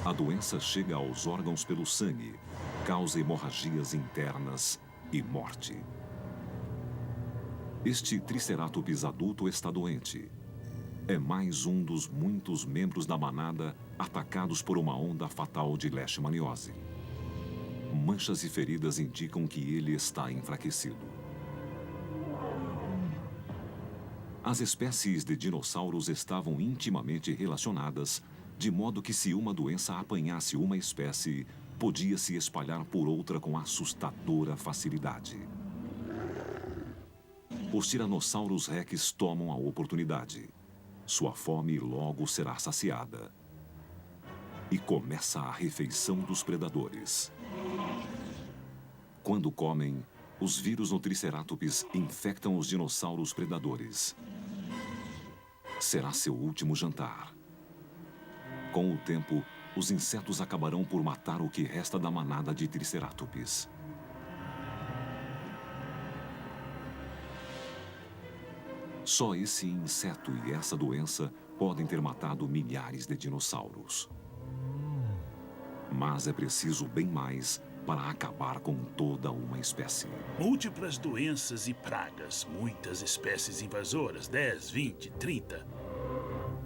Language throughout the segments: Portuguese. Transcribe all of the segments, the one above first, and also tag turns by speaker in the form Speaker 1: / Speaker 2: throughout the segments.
Speaker 1: A doença chega aos órgãos pelo sangue, causa hemorragias internas e morte. Este Triceratops adulto está doente. É mais um dos muitos membros da manada atacados por uma onda fatal de leishmaniose. Manchas e feridas indicam que ele está enfraquecido. As espécies de dinossauros estavam intimamente relacionadas, de modo que se uma doença apanhasse uma espécie, podia se espalhar por outra com assustadora facilidade. Os tiranossauros rex tomam a oportunidade. Sua fome logo será saciada. E começa a refeição dos predadores. Quando comem, os vírus no Triceratops infectam os dinossauros predadores. Será seu último jantar. Com o tempo, os insetos acabarão por matar o que resta da manada de Triceratops. Só esse inseto e essa doença podem ter matado milhares de dinossauros. Mas é preciso bem mais para acabar com toda uma espécie.
Speaker 2: Múltiplas doenças e pragas, muitas espécies invasoras, 10, 20, 30,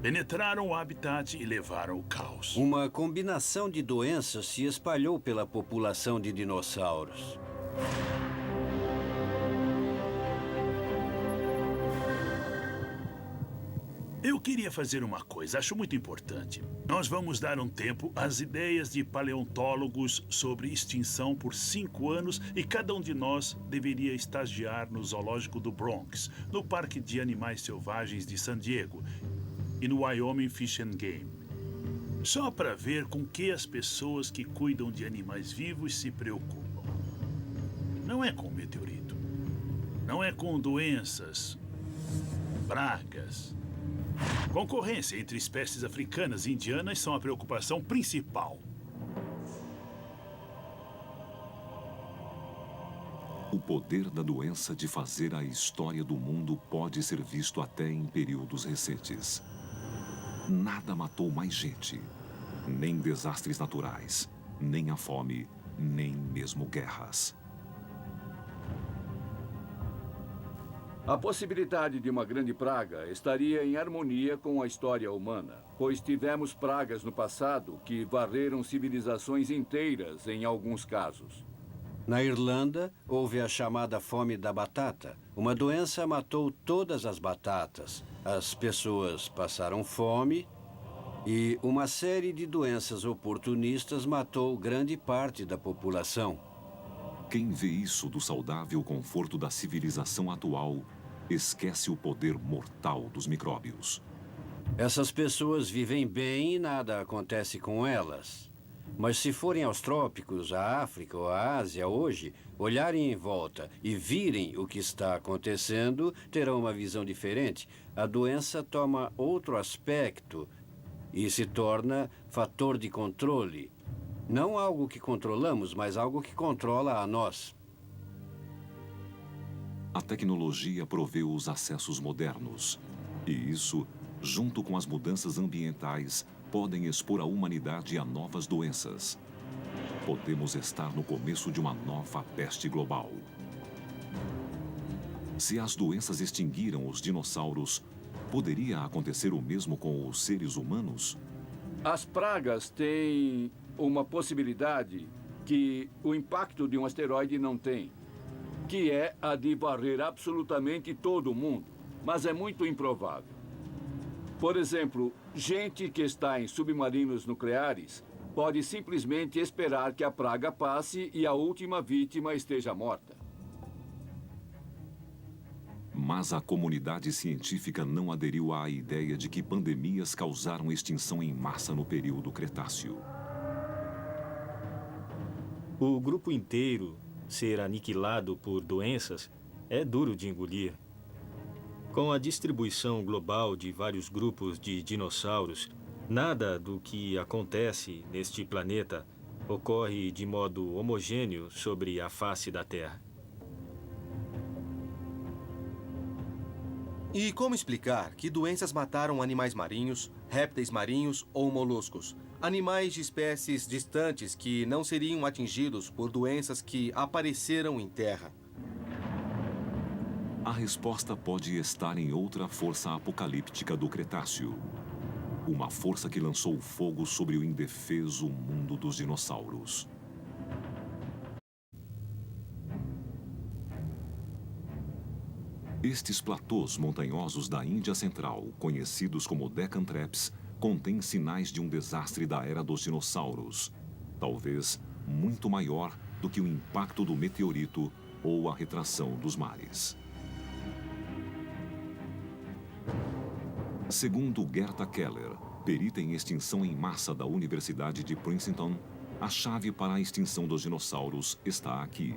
Speaker 2: penetraram o habitat e levaram ao caos.
Speaker 3: Uma combinação de doenças se espalhou pela população de dinossauros.
Speaker 2: Eu queria fazer uma coisa, acho muito importante. Nós vamos dar um tempo às ideias de paleontólogos sobre extinção por 5 anos e cada um de nós deveria estagiar no Zoológico do Bronx, no Parque de Animais Selvagens de San Diego e no Wyoming Fish and Game. Só para ver com que as pessoas que cuidam de animais vivos se preocupam. Não é com meteorito. Não é com doenças, pragas. Concorrência entre espécies africanas e indianas são a preocupação principal.
Speaker 1: O poder da doença de fazer a história do mundo pode ser visto até em períodos recentes. Nada matou mais gente. Nem desastres naturais, nem a fome, nem mesmo guerras.
Speaker 4: A possibilidade de uma grande praga estaria em harmonia com a história humana, pois tivemos pragas no passado que varreram civilizações inteiras em alguns casos.
Speaker 3: Na Irlanda, houve a chamada fome da batata. Uma doença matou todas as batatas. As pessoas passaram fome e uma série de doenças oportunistas matou grande parte da população.
Speaker 1: Quem vê isso do saudável conforto da civilização atual esquece o poder mortal dos micróbios.
Speaker 3: Essas pessoas vivem bem e nada acontece com elas. Mas se forem aos trópicos, à África ou à Ásia hoje, olharem em volta e virem o que está acontecendo, terão uma visão diferente. A doença toma outro aspecto e se torna fator de controle. Não algo que controlamos, mas algo que controla a nós.
Speaker 1: A tecnologia proveu os acessos modernos. E isso, junto com as mudanças ambientais, podem expor a humanidade a novas doenças. Podemos estar no começo de uma nova peste global. Se as doenças extinguiram os dinossauros, poderia acontecer o mesmo com os seres humanos?
Speaker 4: As pragas têm uma possibilidade que o impacto de um asteroide não tem, que é a de varrer absolutamente todo o mundo, mas é muito improvável. Por exemplo, gente que está em submarinos nucleares pode simplesmente esperar que a praga passe e a última vítima esteja morta.
Speaker 1: Mas a comunidade científica não aderiu à ideia de que pandemias causaram extinção em massa no período Cretáceo.
Speaker 5: O grupo inteiro ser aniquilado por doenças é duro de engolir. Com a distribuição global de vários grupos de dinossauros, nada do que acontece neste planeta ocorre de modo homogêneo sobre a face da Terra.
Speaker 6: E como explicar que doenças mataram animais marinhos, répteis marinhos ou moluscos, Animais de espécies distantes que não seriam atingidos por doenças que apareceram em terra.
Speaker 1: A resposta pode estar em outra força apocalíptica do Cretáceo. Uma força que lançou fogo sobre o indefeso mundo dos dinossauros. Estes platôs montanhosos da Índia Central, conhecidos como Deccan Traps, contêm sinais de um desastre da era dos dinossauros, talvez muito maior do que o impacto do meteorito ou a retração dos mares. Segundo Gerta Keller, perita em extinção em massa da Universidade de Princeton, a chave para a extinção dos dinossauros está aqui.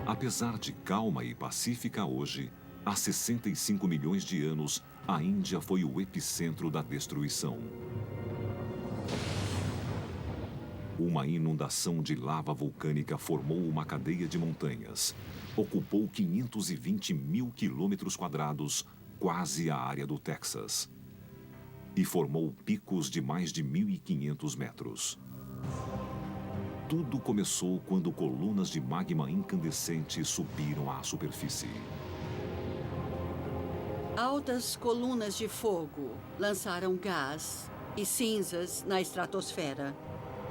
Speaker 1: Apesar de calma e pacífica hoje, há 65 milhões de anos, a Índia foi o epicentro da destruição. Uma inundação de lava vulcânica formou uma cadeia de montanhas. Ocupou 520 mil quilômetros quadrados, quase a área do Texas. E formou picos de mais de 1.500 metros. Tudo começou quando colunas de magma incandescente subiram à superfície.
Speaker 7: Altas colunas de fogo lançaram gás e cinzas na estratosfera.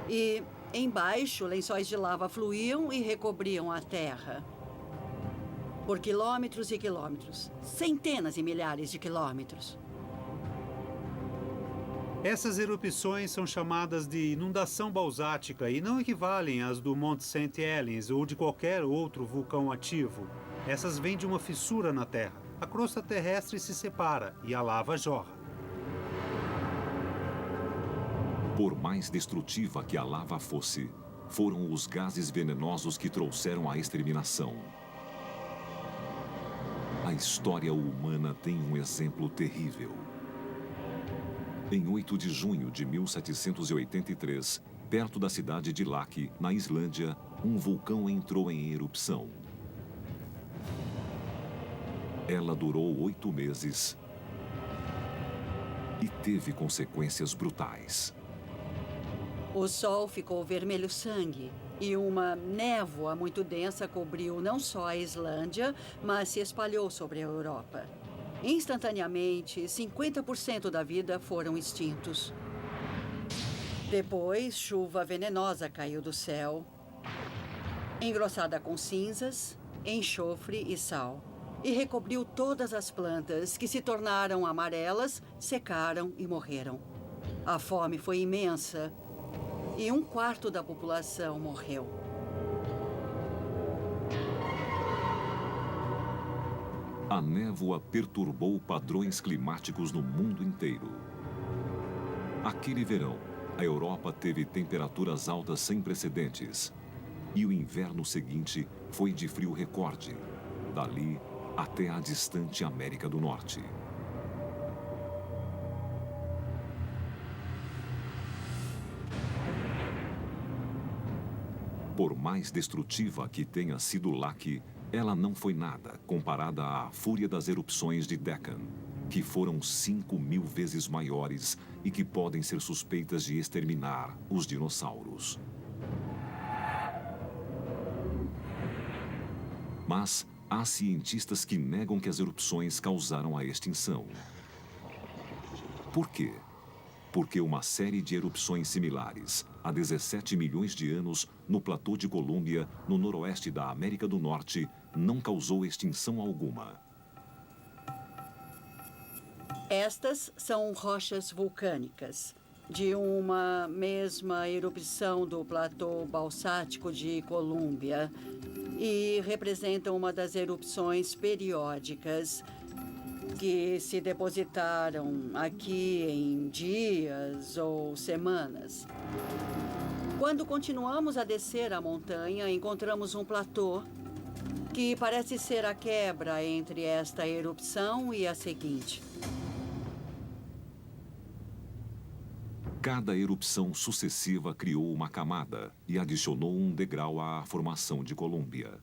Speaker 7: E, embaixo, lençóis de lava fluíam e recobriam a Terra. Por quilômetros e quilômetros. Centenas e milhares de quilômetros.
Speaker 8: Essas erupções são chamadas de inundação basática e não equivalem às do Monte St. Helens ou de qualquer outro vulcão ativo. Essas vêm de uma fissura na Terra. A crosta terrestre se separa e a lava jorra.
Speaker 1: Por mais destrutiva que a lava fosse, foram os gases venenosos que trouxeram a exterminação. A história humana tem um exemplo terrível. Em 8 de junho de 1783, perto da cidade de Laki, na Islândia, um vulcão entrou em erupção. Ela durou 8 meses e teve consequências brutais.
Speaker 7: O sol ficou vermelho sangue e uma névoa muito densa cobriu não só a Islândia, mas se espalhou sobre a Europa. Instantaneamente, 50% da vida foram extintos. Depois, chuva venenosa caiu do céu, engrossada com cinzas, enxofre e sal, e recobriu todas as plantas, que se tornaram amarelas, secaram e morreram. A fome foi imensa e 1/4 da população morreu.
Speaker 1: A névoa perturbou padrões climáticos no mundo inteiro. Aquele verão, a Europa teve temperaturas altas sem precedentes. E o inverno seguinte foi de frio recorde, dali até a distante América do Norte. Por mais destrutiva que tenha sido Laki, ela não foi nada comparada à fúria das erupções de Deccan, que foram 5.000 vezes maiores e que podem ser suspeitas de exterminar os dinossauros. Mas há cientistas que negam que as erupções causaram a extinção. Por quê? Porque uma série de erupções similares, há 17 milhões de anos, no platô de Colômbia, no noroeste da América do Norte, não causou extinção alguma.
Speaker 7: Estas são rochas vulcânicas, de uma mesma erupção do platô balsático de Colômbia, e representam uma das erupções periódicas que se depositaram aqui em dias ou semanas. Quando continuamos a descer a montanha, encontramos um platô que parece ser a quebra entre esta erupção e a seguinte.
Speaker 1: Cada erupção sucessiva criou uma camada e adicionou um degrau à formação de Colômbia.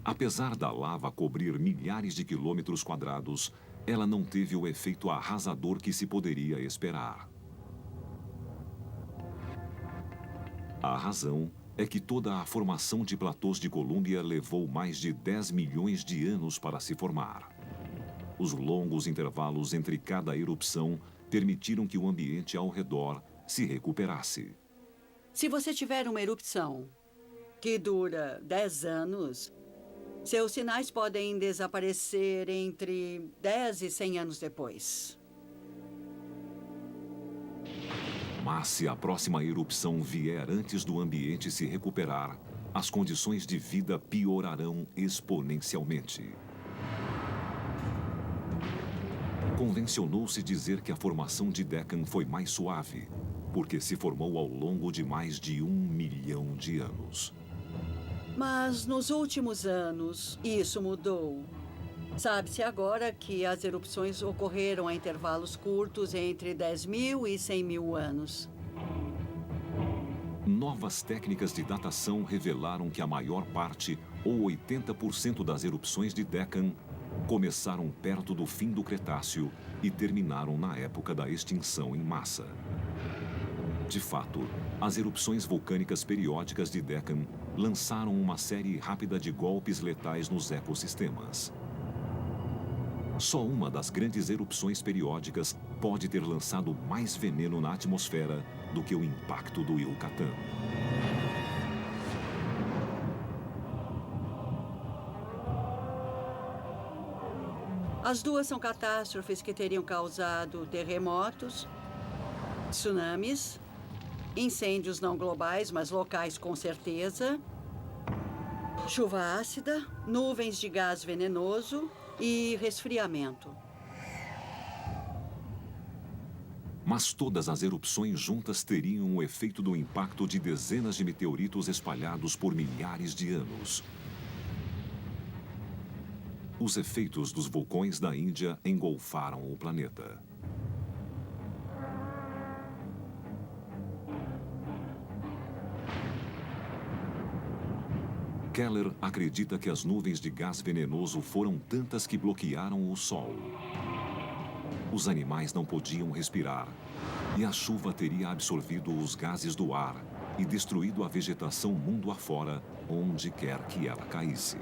Speaker 1: Apesar da lava cobrir milhares de quilômetros quadrados, ela não teve o efeito arrasador que se poderia esperar. A razão é que toda a formação de platôs de Colúmbia levou mais de 10 milhões de anos para se formar. Os longos intervalos entre cada erupção permitiram que o ambiente ao redor se recuperasse.
Speaker 7: Se você tiver uma erupção que dura 10 anos, seus sinais podem desaparecer entre 10 e 100 anos depois.
Speaker 1: Mas se a próxima erupção vier antes do ambiente se recuperar, as condições de vida piorarão exponencialmente. Convencionou-se dizer que a formação de Deccan foi mais suave, porque se formou ao longo de mais de 1 milhão de anos.
Speaker 7: Mas nos últimos anos, isso mudou. Sabe-se agora que as erupções ocorreram a intervalos curtos entre 10 mil e 100 mil anos.
Speaker 1: Novas técnicas de datação revelaram que a maior parte, ou 80% das erupções de Deccan, começaram perto do fim do Cretáceo e terminaram na época da extinção em massa. De fato, as erupções vulcânicas periódicas de Deccan lançaram uma série rápida de golpes letais nos ecossistemas. Só uma das grandes erupções periódicas pode ter lançado mais veneno na atmosfera do que o impacto do Yucatán.
Speaker 7: As duas são catástrofes que teriam causado terremotos, tsunamis, incêndios não globais, mas locais com certeza, chuva ácida, nuvens de gás venenoso e resfriamento.
Speaker 1: Mas todas as erupções juntas teriam o efeito do impacto de dezenas de meteoritos espalhados por milhares de anos. Os efeitos dos vulcões da Índia engolfaram o planeta. Keller acredita que as nuvens de gás venenoso foram tantas que bloquearam o Sol. Os animais não podiam respirar, e a chuva teria absorvido os gases do ar e destruído a vegetação mundo afora, onde quer que ela caísse.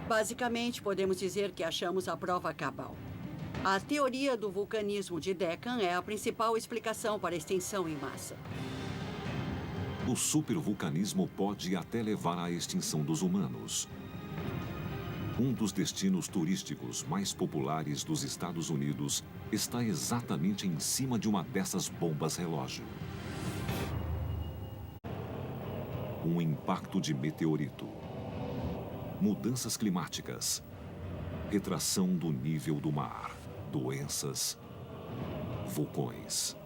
Speaker 7: Basicamente, podemos dizer que achamos a prova cabal. A teoria do vulcanismo de Deccan é a principal explicação para a extinção em massa.
Speaker 1: O supervulcanismo pode até levar à extinção dos humanos. Um dos destinos turísticos mais populares dos Estados Unidos está exatamente em cima de uma dessas bombas relógio. Um impacto de meteorito. Mudanças climáticas. Retração do nível do mar. Doenças. Vulcões.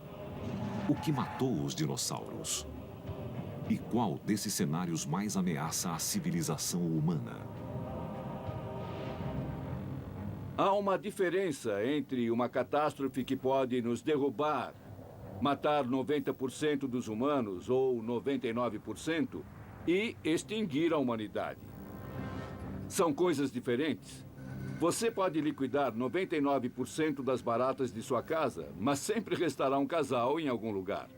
Speaker 1: O que matou os dinossauros? E qual desses cenários mais ameaça a civilização humana?
Speaker 4: Há uma diferença entre uma catástrofe que pode nos derrubar, matar 90% dos humanos ou 99% e extinguir a humanidade. São coisas diferentes. Você pode liquidar 99% das baratas de sua casa, mas sempre restará um casal em algum lugar.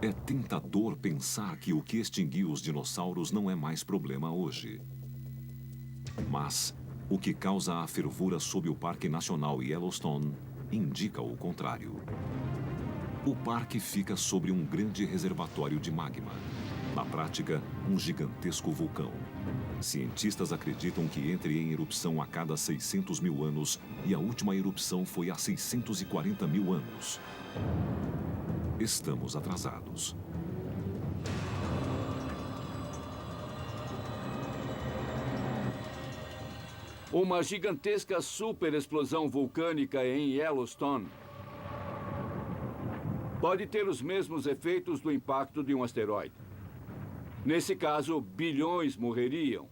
Speaker 1: É tentador pensar que o que extinguiu os dinossauros não é mais problema hoje. Mas o que causa a fervura sob o Parque Nacional Yellowstone indica o contrário. O parque fica sobre um grande reservatório de magma. Na prática, um gigantesco vulcão. Cientistas acreditam que entre em erupção a cada 600 mil anos e a última erupção foi há 640 mil anos. Estamos atrasados.
Speaker 4: Uma gigantesca superexplosão vulcânica em Yellowstone pode ter os mesmos efeitos do impacto de um asteroide. Nesse caso, bilhões morreriam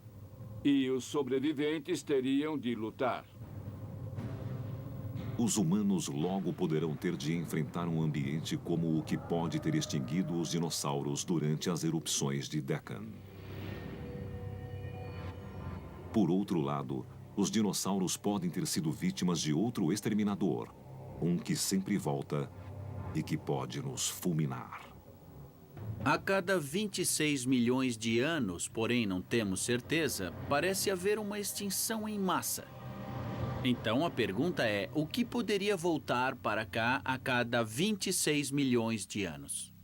Speaker 4: e os sobreviventes teriam de lutar.
Speaker 1: Os humanos logo poderão ter de enfrentar um ambiente como o que pode ter extinguido os dinossauros durante as erupções de Deccan. Por outro lado, os dinossauros podem ter sido vítimas de outro exterminador, um que sempre volta e que pode nos fulminar.
Speaker 9: A cada 26 milhões de anos, porém não temos certeza, parece haver uma extinção em massa. Então a pergunta é, o que poderia voltar para cá a cada 26 milhões de anos?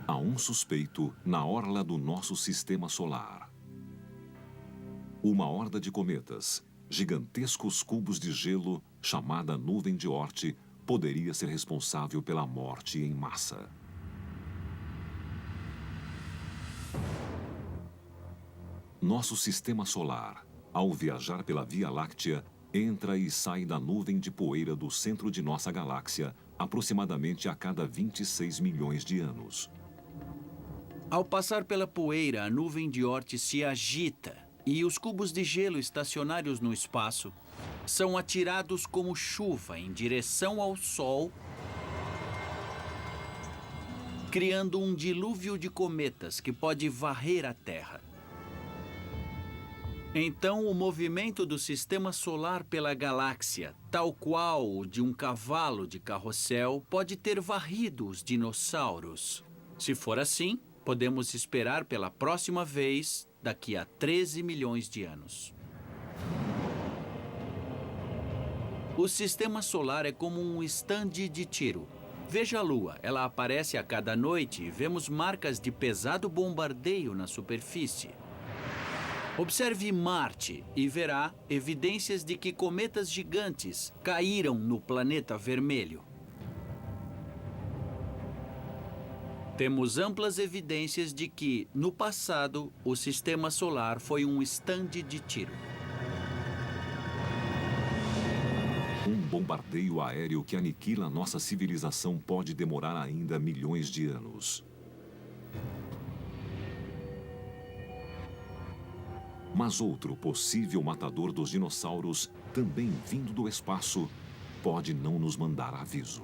Speaker 1: Há um suspeito na orla do nosso sistema solar. Uma horda de cometas, gigantescos cubos de gelo, chamada nuvem de Oort, poderia ser responsável pela morte em massa. Nosso sistema solar, ao viajar pela Via Láctea, entra e sai da nuvem de poeira do centro de nossa galáxia aproximadamente a cada 26 milhões de anos.
Speaker 9: Ao passar pela poeira, a nuvem de Oort se agita e os cubos de gelo estacionários no espaço são atirados como chuva em direção ao Sol, criando um dilúvio de cometas que pode varrer a Terra. Então, o movimento do sistema solar pela galáxia, tal qual o de um cavalo de carrossel, pode ter varrido os dinossauros. Se for assim, podemos esperar pela próxima vez daqui a 13 milhões de anos. O sistema solar é como um estande de tiro. Veja a Lua, ela aparece a cada noite e vemos marcas de pesado bombardeio na superfície. Observe Marte e verá evidências de que cometas gigantes caíram no planeta vermelho. Temos amplas evidências de que, no passado, o sistema solar foi um estande de tiro.
Speaker 1: Um bombardeio aéreo que aniquila nossa civilização pode demorar ainda milhões de anos. Mas outro possível matador dos dinossauros, também vindo do espaço, pode não nos mandar aviso.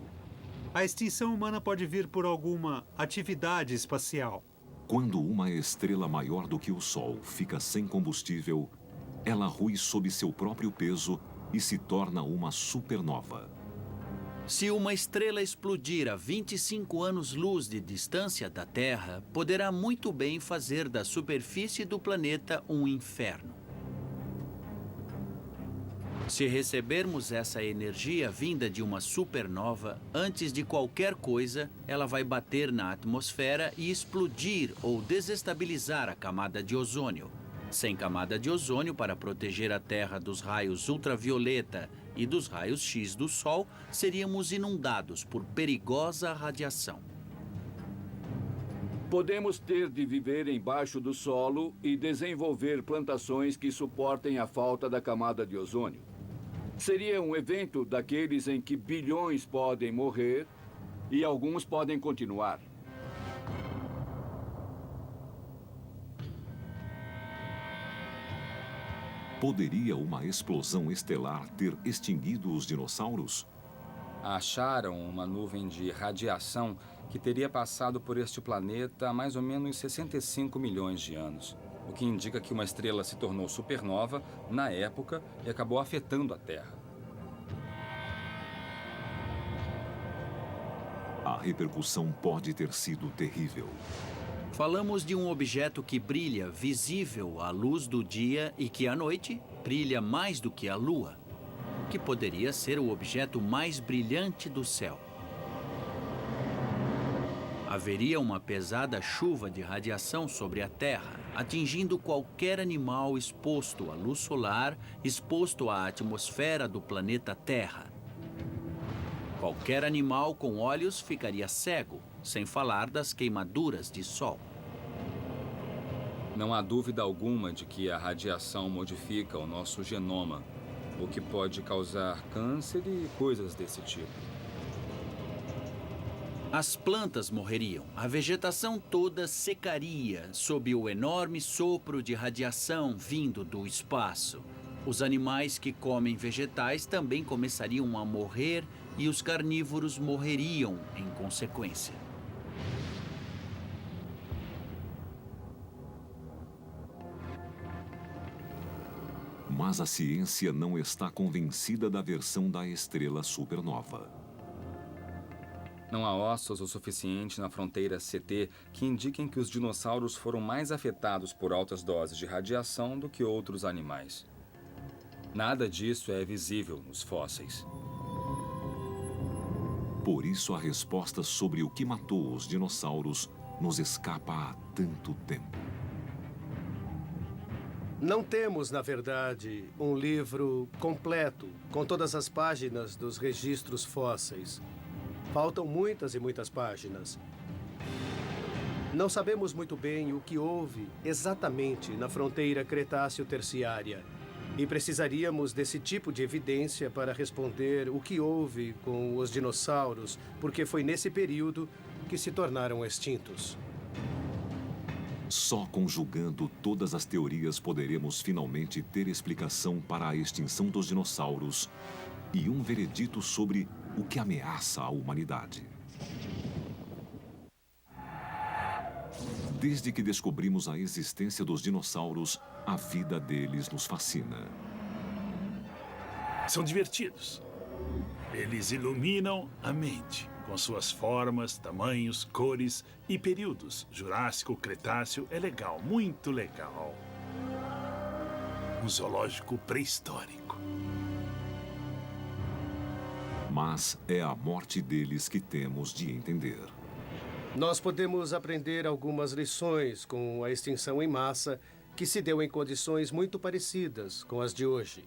Speaker 8: A extinção humana pode vir por alguma atividade espacial.
Speaker 1: Quando uma estrela maior do que o Sol fica sem combustível, ela rui sob seu próprio peso e se torna uma supernova.
Speaker 9: Se uma estrela explodir a 25 anos-luz de distância da Terra, poderá muito bem fazer da superfície do planeta um inferno. Se recebermos essa energia vinda de uma supernova, antes de qualquer coisa, ela vai bater na atmosfera e explodir ou desestabilizar a camada de ozônio. Sem camada de ozônio para proteger a Terra dos raios ultravioleta e dos raios X do Sol, seríamos inundados por perigosa radiação.
Speaker 4: Podemos ter de viver embaixo do solo e desenvolver plantações que suportem a falta da camada de ozônio. Seria um evento daqueles em que bilhões podem morrer e alguns podem continuar.
Speaker 1: Poderia uma explosão estelar ter extinguido os dinossauros?
Speaker 10: Acharam uma nuvem de radiação que teria passado por este planeta há mais ou menos 65 milhões de anos, o que indica que uma estrela se tornou supernova na época e acabou afetando a Terra.
Speaker 1: A repercussão pode ter sido terrível.
Speaker 9: Falamos de um objeto que brilha visível à luz do dia e que à noite brilha mais do que a Lua, que poderia ser o objeto mais brilhante do céu. Haveria uma pesada chuva de radiação sobre a Terra, atingindo qualquer animal exposto à luz solar, exposto à atmosfera do planeta Terra. Qualquer animal com olhos ficaria cego, sem falar das queimaduras de sol.
Speaker 10: Não há dúvida alguma de que a radiação modifica o nosso genoma, o que pode causar câncer e coisas desse tipo.
Speaker 9: As plantas morreriam, a vegetação toda secaria sob o enorme sopro de radiação vindo do espaço. Os animais que comem vegetais também começariam a morrer e os carnívoros morreriam em consequência.
Speaker 1: Mas a ciência não está convencida da versão da estrela supernova.
Speaker 10: Não há ossos o suficiente na fronteira CT que indiquem que os dinossauros foram mais afetados por altas doses de radiação do que outros animais. Nada disso é visível nos fósseis.
Speaker 1: Por isso, a resposta sobre o que matou os dinossauros nos escapa há tanto tempo.
Speaker 11: Não temos, na verdade, um livro completo com todas as páginas dos registros fósseis. Faltam muitas e muitas páginas. Não sabemos muito bem o que houve exatamente na fronteira Cretáceo-Terciária. E precisaríamos desse tipo de evidência para responder o que houve com os dinossauros, porque foi nesse período que se tornaram extintos.
Speaker 1: Só conjugando todas as teorias poderemos finalmente ter explicação para a extinção dos dinossauros e um veredito sobre o que ameaça a humanidade. Desde que descobrimos a existência dos dinossauros, a vida deles nos fascina.
Speaker 2: São divertidos. Eles iluminam a mente com suas formas, tamanhos, cores e períodos. Jurássico, Cretáceo é legal, muito legal. Um zoológico pré-histórico.
Speaker 1: Mas é a morte deles que temos de entender.
Speaker 11: Nós podemos aprender algumas lições com a extinção em massa que se deu em condições muito parecidas com as de hoje.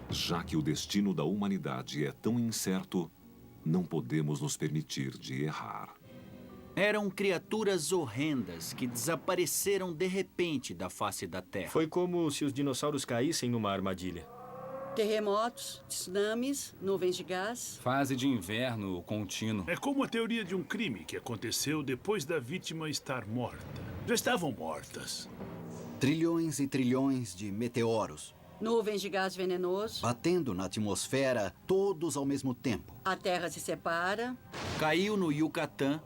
Speaker 1: Já que o destino da humanidade é tão incerto, não podemos nos permitir de errar.
Speaker 9: Eram criaturas horrendas que desapareceram de repente da face da Terra.
Speaker 5: Foi como se os dinossauros caíssem numa armadilha.
Speaker 7: Terremotos, tsunamis, nuvens de gás.
Speaker 10: Fase de inverno contínuo.
Speaker 2: É como a teoria de um crime que aconteceu depois da vítima estar morta. Já estavam mortas.
Speaker 12: Trilhões e trilhões de meteoros.
Speaker 7: Nuvens de gás venenoso.
Speaker 12: Batendo na atmosfera, todos ao mesmo tempo.
Speaker 7: A Terra se separa.
Speaker 9: Caiu no Yucatán.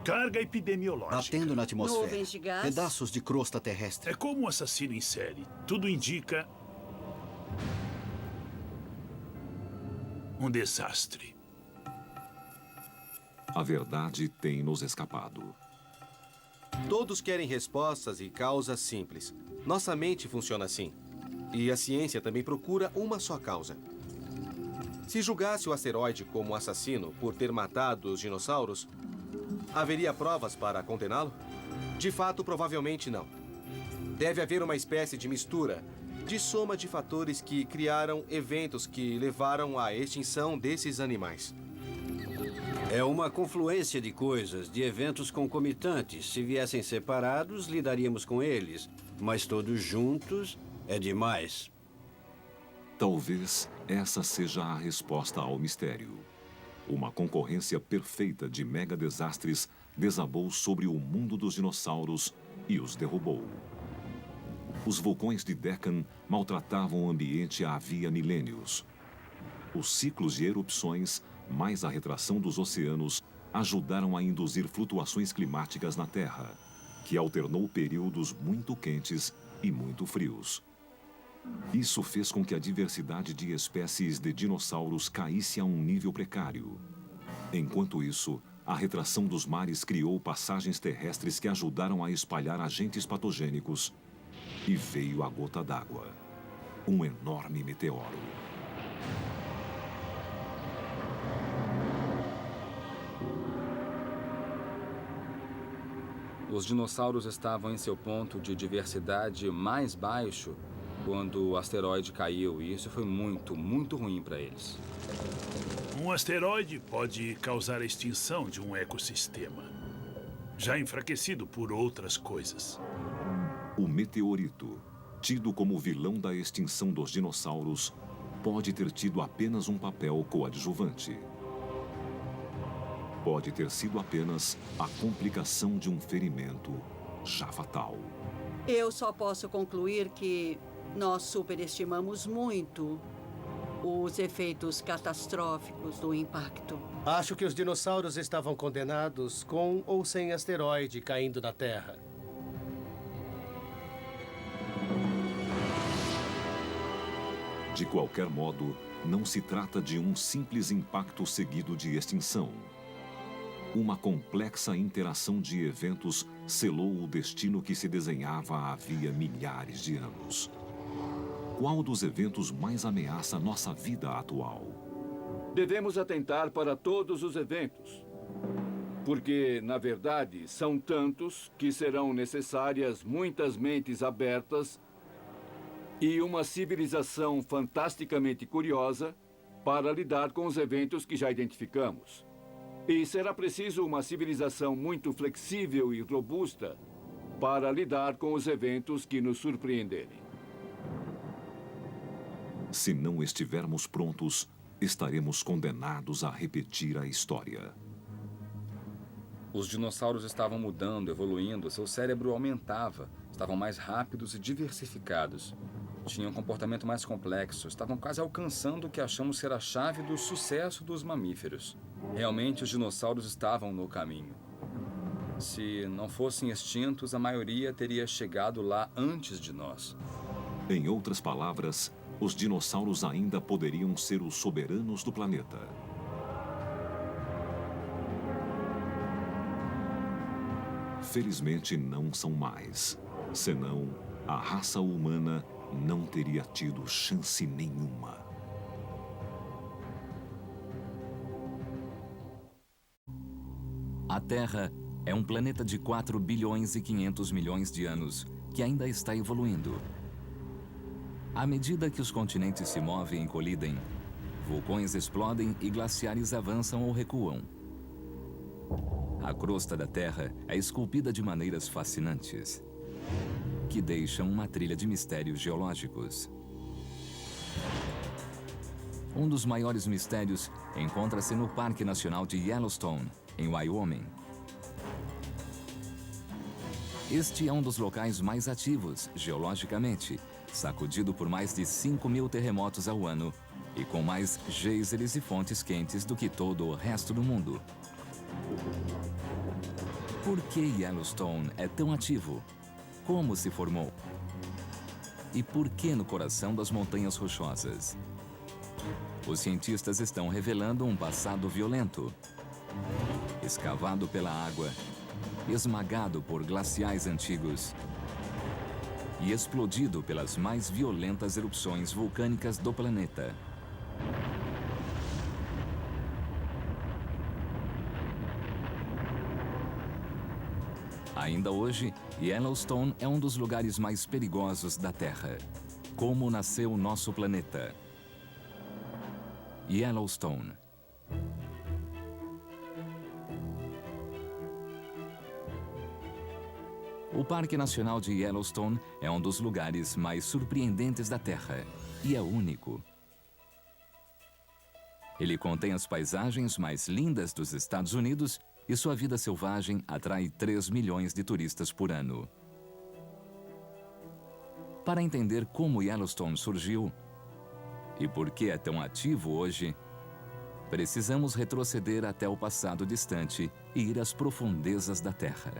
Speaker 2: Carga epidemiológica.
Speaker 12: Batendo na atmosfera.
Speaker 7: Nuvens de gás.
Speaker 12: Pedaços de crosta terrestre.
Speaker 2: É como um assassino em série. Tudo indica um desastre.
Speaker 1: A verdade tem nos escapado.
Speaker 6: Todos querem respostas e causas simples. Nossa mente funciona assim. E a ciência também procura uma só causa. Se julgasse o asteroide como assassino por ter matado os dinossauros, haveria provas para condená-lo? De fato, provavelmente não. Deve haver uma espécie de mistura, de soma de fatores que criaram eventos que levaram à extinção desses animais.
Speaker 3: É uma confluência de coisas, de eventos concomitantes. Se viessem separados, lidaríamos com eles. Mas todos juntos é demais.
Speaker 1: Talvez essa seja a resposta ao mistério. Uma concorrência perfeita de mega-desastres desabou sobre o mundo dos dinossauros e os derrubou. Os vulcões de Deccan maltratavam o ambiente havia milênios. Os ciclos de erupções, mais a retração dos oceanos, ajudaram a induzir flutuações climáticas na Terra, que alternou períodos muito quentes e muito frios. Isso fez com que a diversidade de espécies de dinossauros caísse a um nível precário. Enquanto isso, a retração dos mares criou passagens terrestres que ajudaram a espalhar agentes patogênicos. E veio a gota d'água, um enorme meteoro.
Speaker 10: Os dinossauros estavam em seu ponto de diversidade mais baixo quando o asteroide caiu, e isso foi muito, muito ruim para eles.
Speaker 2: Um asteroide pode causar a extinção de um ecossistema, já enfraquecido por outras coisas.
Speaker 1: O meteorito, tido como vilão da extinção dos dinossauros, pode ter tido apenas um papel coadjuvante. Pode ter sido apenas a complicação de um ferimento já fatal.
Speaker 7: Eu só posso concluir que nós superestimamos muito os efeitos catastróficos do impacto.
Speaker 11: Acho que os dinossauros estavam condenados com ou sem asteroide caindo na Terra.
Speaker 1: De qualquer modo, não se trata de um simples impacto seguido de extinção. Uma complexa interação de eventos selou o destino que se desenhava havia milhares de anos. Qual dos eventos mais ameaça nossa vida atual?
Speaker 4: Devemos atentar para todos os eventos. Porque, na verdade, são tantos que serão necessárias muitas mentes abertas e uma civilização fantasticamente curiosa para lidar com os eventos que já identificamos. E será preciso uma civilização muito flexível e robusta para lidar com os eventos que nos surpreenderem.
Speaker 1: Se não estivermos prontos, estaremos condenados a repetir a história.
Speaker 10: Os dinossauros estavam mudando, evoluindo, seu cérebro aumentava, estavam mais rápidos e diversificados. Tinham um comportamento mais complexo, estavam quase alcançando o que achamos ser a chave do sucesso dos mamíferos. Realmente, os dinossauros estavam no caminho. Se não fossem extintos, a maioria teria chegado lá antes de nós.
Speaker 1: Em outras palavras, os dinossauros ainda poderiam ser os soberanos do planeta. Felizmente, não são mais. Senão, a raça humana não teria tido chance nenhuma.
Speaker 13: A Terra é um planeta de 4 bilhões e 500 milhões de anos que ainda está evoluindo. À medida que os continentes se movem e colidem, vulcões explodem e glaciares avançam ou recuam. A crosta da Terra é esculpida de maneiras fascinantes, que deixam uma trilha de mistérios geológicos. Um dos maiores mistérios encontra-se no Parque Nacional de Yellowstone, em Wyoming. Este é um dos locais mais ativos, geologicamente, sacudido por mais de 5.000 terremotos ao ano e com mais geysers e fontes quentes do que todo o resto do mundo. Por que Yellowstone é tão ativo? Como se formou? E por que no coração das Montanhas Rochosas? Os cientistas estão revelando um passado violento, escavado pela água, esmagado por glaciais antigos e explodido pelas mais violentas erupções vulcânicas do planeta. Ainda hoje, Yellowstone é um dos lugares mais perigosos da Terra. Como nasceu nosso planeta? Yellowstone. O Parque Nacional de Yellowstone é um dos lugares mais surpreendentes da Terra e é único. Ele contém as paisagens mais lindas dos Estados Unidos e sua vida selvagem atrai 3 milhões de turistas por ano. Para entender como Yellowstone surgiu e por que é tão ativo hoje, precisamos retroceder até o passado distante e ir às profundezas da Terra.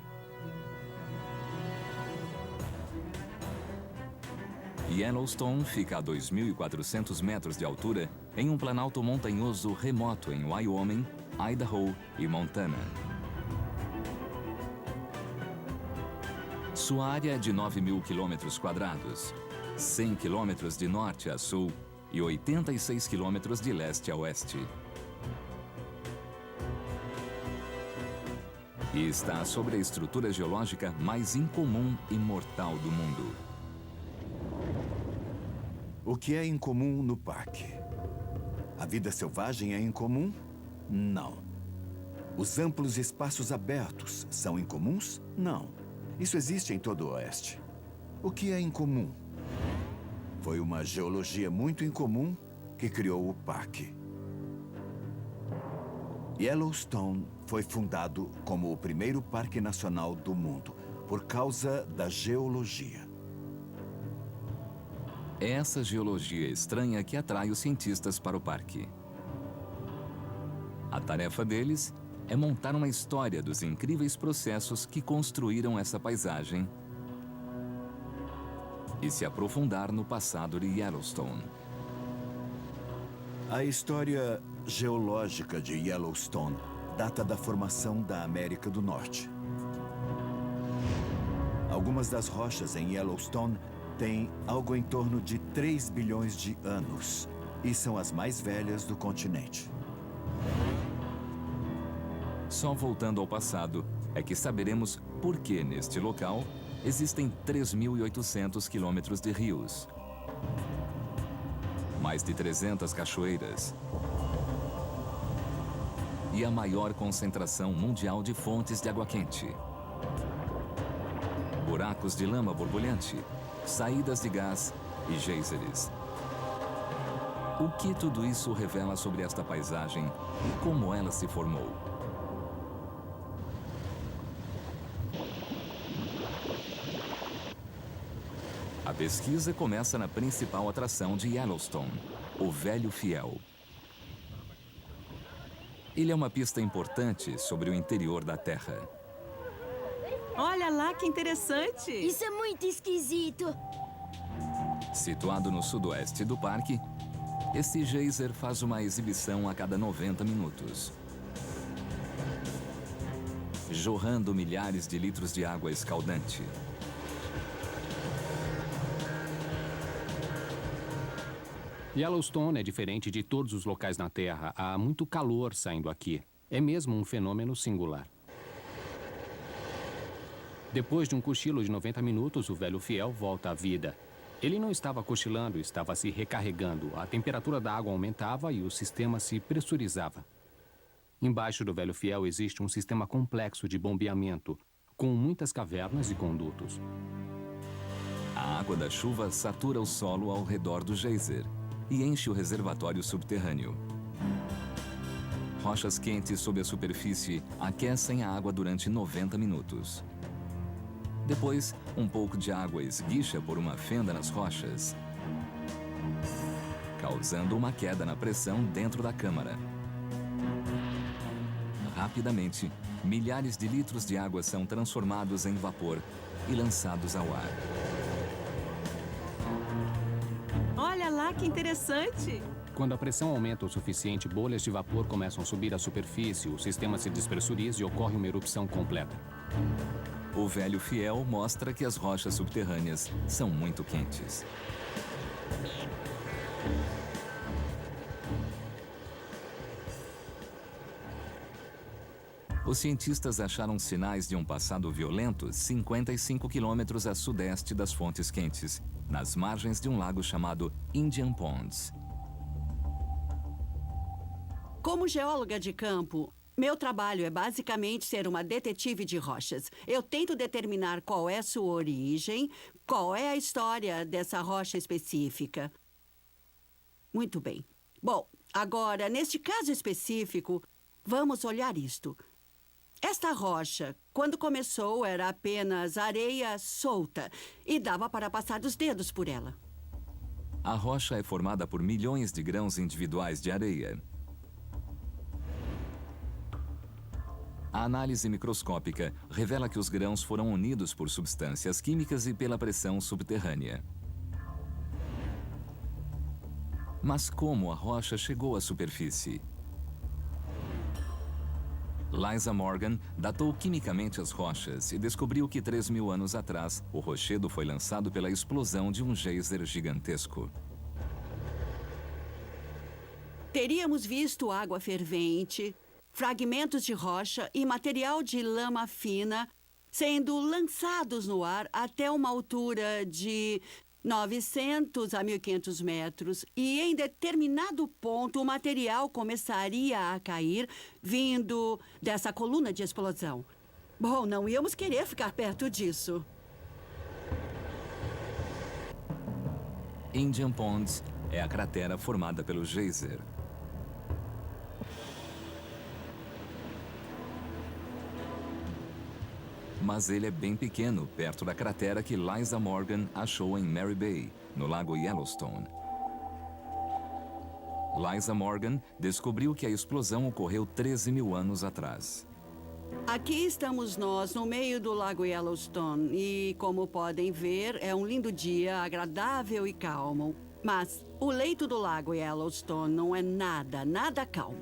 Speaker 13: Yellowstone fica a 2.400 metros de altura em um planalto montanhoso remoto em Wyoming, Idaho e Montana. Sua área é de 9.000 quilômetros quadrados, 100 quilômetros de norte a sul e 86 quilômetros de leste a oeste. E está sobre a estrutura geológica mais incomum e mortal do mundo.
Speaker 14: O que é incomum no parque? A vida selvagem é incomum? Não. Os amplos espaços abertos são incomuns? Não. Isso existe em todo o oeste. O que é incomum? Foi uma geologia muito incomum que criou o parque. Yellowstone foi fundado como o primeiro parque nacional do mundo por causa da geologia.
Speaker 13: É essa geologia estranha que atrai os cientistas para o parque. A tarefa deles é montar uma história dos incríveis processos que construíram essa paisagem e se aprofundar no passado de Yellowstone.
Speaker 14: A história geológica de Yellowstone data da formação da América do Norte. Algumas das rochas em Yellowstone têm algo em torno de 3 bilhões de anos e são as mais velhas do continente.
Speaker 13: Só voltando ao passado é que saberemos por que neste local existem 3.800 quilômetros de rios, mais de 300 cachoeiras e a maior concentração mundial de fontes de água quente, buracos de lama borbulhante, saídas de gás e geysers. O que tudo isso revela sobre esta paisagem e como ela se formou? A pesquisa começa na principal atração de Yellowstone, o Velho Fiel. Ele é uma pista importante sobre o interior da Terra.
Speaker 15: Olha lá que interessante!
Speaker 16: Isso é muito esquisito!
Speaker 13: Situado no sudoeste do parque, esse geyser faz uma exibição a cada 90 minutos, jorrando milhares de litros de água escaldante.
Speaker 17: Yellowstone é diferente de todos os locais na Terra. Há muito calor saindo aqui. É mesmo um fenômeno singular. Depois de um cochilo de 90 minutos, o Velho Fiel volta à vida. Ele não estava cochilando, estava se recarregando. A temperatura da água aumentava e o sistema se pressurizava. Embaixo do Velho Fiel existe um sistema complexo de bombeamento, com muitas cavernas e condutos.
Speaker 13: A água da chuva satura o solo ao redor do geyser e enche o reservatório subterrâneo. Rochas quentes sob a superfície aquecem a água durante 90 minutos. Depois, um pouco de água esguicha por uma fenda nas rochas, causando uma queda na pressão dentro da câmara. Rapidamente, milhares de litros de água são transformados em vapor e lançados ao ar.
Speaker 15: Olha lá que interessante!
Speaker 17: Quando a pressão aumenta o suficiente, bolhas de vapor começam a subir à superfície, o sistema se despressuriza e ocorre uma erupção completa.
Speaker 13: O Velho Fiel mostra que as rochas subterrâneas são muito quentes. Os cientistas acharam sinais de um passado violento 55 quilômetros a sudeste das fontes quentes, nas margens de um lago chamado Indian Ponds.
Speaker 7: Como geóloga de campo, meu trabalho é basicamente ser uma detetive de rochas. Eu tento determinar qual é sua origem, qual é a história dessa rocha específica. Muito bem. Bom, agora, neste caso específico, vamos olhar isto. Esta rocha, quando começou, era apenas areia solta e dava para passar os dedos por ela.
Speaker 13: A rocha é formada por milhões de grãos individuais de areia. A análise microscópica revela que os grãos foram unidos por substâncias químicas e pela pressão subterrânea. Mas como a rocha chegou à superfície? Liza Morgan datou quimicamente as rochas e descobriu que 3.000 anos atrás, o rochedo foi lançado pela explosão de um geyser gigantesco.
Speaker 7: Teríamos visto água fervente, fragmentos de rocha e material de lama fina sendo lançados no ar até uma altura de 900 a 1.500 metros, e em determinado ponto o material começaria a cair vindo dessa coluna de explosão. Bom, não íamos querer ficar perto disso.
Speaker 13: Indian Ponds é a cratera formada pelo geyser. Mas ele é bem pequeno, perto da cratera que Liza Morgan achou em Mary Bay, no lago Yellowstone. Liza Morgan descobriu que a explosão ocorreu 13.000 anos atrás.
Speaker 7: Aqui estamos nós, no meio do lago Yellowstone, e como podem ver, é um lindo dia, agradável e calmo. Mas o leito do lago Yellowstone não é nada calmo.